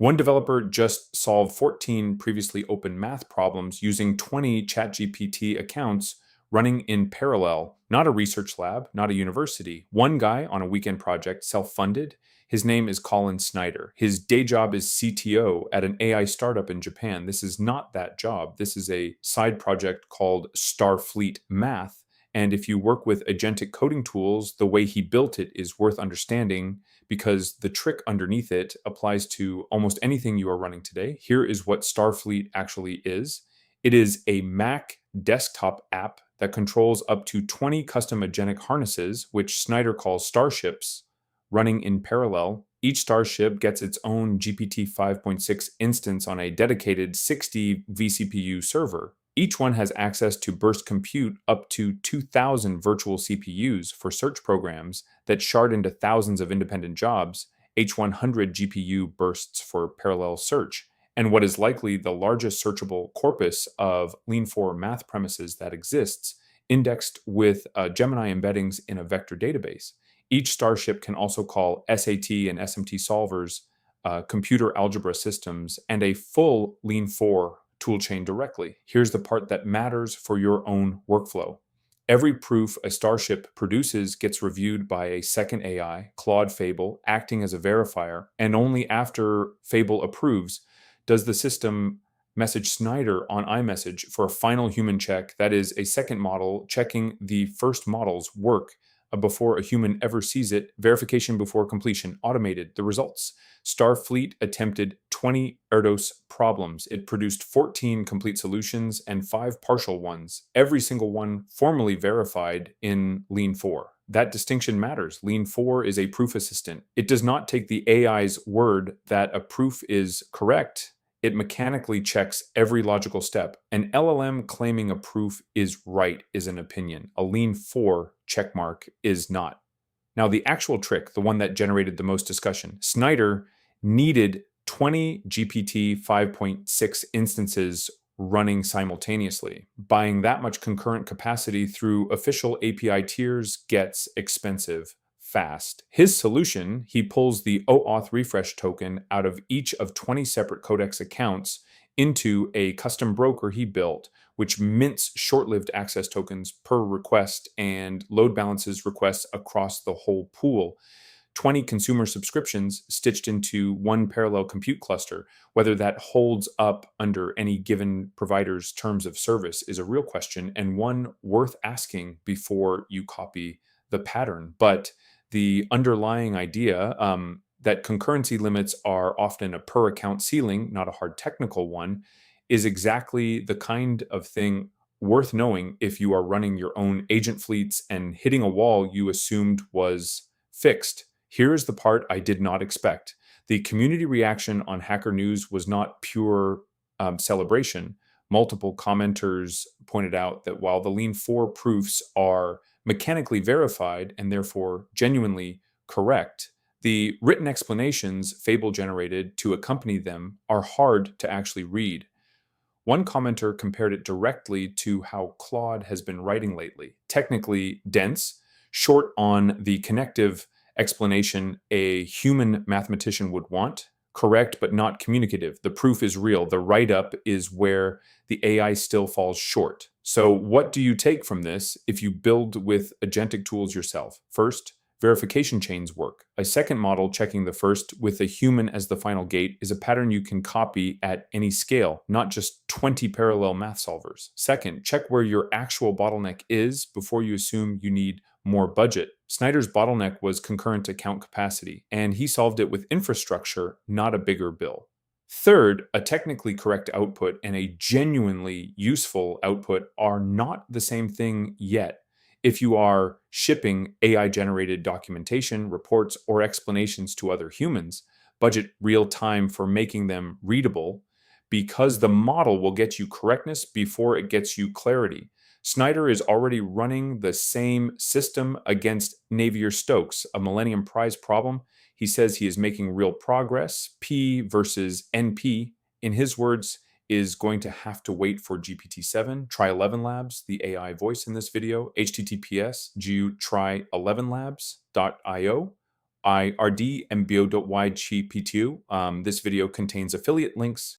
One developer just solved 14 previously open math problems using 20 ChatGPT accounts running in parallel. Not a research lab, not a university. One guy on a weekend project, self-funded. His name is Colin Snyder. His day job is CTO at an AI startup in Japan. This is not that job. This is a side project called Starfleet Math. And if you work with agentic coding tools, the way he built it is worth understanding because the trick underneath it applies to almost anything you are running today. Here is what Starfleet actually is. It is a Mac desktop app that controls up to 20 custom agentic harnesses, which Snyder calls starships, running in parallel. Each starship gets its own GPT 5.6 instance on a dedicated 60 vCPU server. Each one has access to burst compute up to 2,000 virtual CPUs for search programs that shard into thousands of independent jobs, H100 GPU bursts for parallel search, and what is likely the largest searchable corpus of Lean 4 math premises that exists, indexed with Gemini embeddings in a vector database. Each starship can also call SAT and SMT solvers, computer algebra systems, and a full Lean 4 toolchain directly. Here's the part that matters for your own workflow. Every proof a starship produces gets reviewed by a second AI, Claude Fable, acting as a verifier, and only after Fable approves does the system message Snyder on iMessage for a final human check, that is, a second model checking the first model's work before a human ever sees it, verification before completion, automated, the results. Starfleet attempted 20 Erdős problems. It produced 14 complete solutions and 5 partial ones, every single one formally verified in Lean 4. That distinction matters. Lean 4 is a proof assistant. It does not take the AI's word that a proof is correct. It mechanically checks every logical step. An LLM claiming a proof is right is an opinion. A Lean 4 checkmark is not. Now, the actual trick, the one that generated the most discussion, Snyder needed 20 GPT 5.6 instances running simultaneously. Buying that much concurrent capacity through official API tiers gets expensive fast. His solution, he pulls the OAuth refresh token out of each of 20 separate Codex accounts into a custom broker he built, which mints short-lived access tokens per request and load balances requests across the whole pool. 20 consumer subscriptions stitched into one parallel compute cluster. Whether that holds up under any given provider's terms of service is a real question, and one worth asking before you copy the pattern. But the underlying idea that concurrency limits are often a per account ceiling, not a hard technical one, is exactly the kind of thing worth knowing if you are running your own agent fleets and hitting a wall you assumed was fixed. Here is the part I did not expect. The community reaction on Hacker News was not pure celebration. Multiple commenters pointed out that while the Lean 4 proofs are mechanically verified and therefore genuinely correct, the written explanations Fable generated to accompany them are hard to actually read. One commenter compared it directly to how Claude has been writing lately. Technically dense, short on the connective explanation a human mathematician would want, correct but not communicative. The proof is real. The write-up is where the AI still falls short. So what do you take from this if you build with agentic tools yourself? First, verification chains work. A second model checking the first with a human as the final gate is a pattern you can copy at any scale, not just 20 parallel math solvers. Second, check where your actual bottleneck is before you assume you need more budget. Snyder's bottleneck was concurrent account capacity, and he solved it with infrastructure, not a bigger bill. Third, a technically correct output and a genuinely useful output are not the same thing yet. If you are shipping AI-generated documentation, reports, or explanations to other humans, budget real time for making them readable, because the model will get you correctness before it gets you clarity. Snyder is already running the same system against Navier-Stokes, a Millennium Prize problem. He says he is making real progress. P versus NP, in his words, is going to have to wait for GPT-7. Try 11 Labs, the AI voice in this video, https://try11labs.io, I RD MBO.Y Chi P2. This video contains affiliate links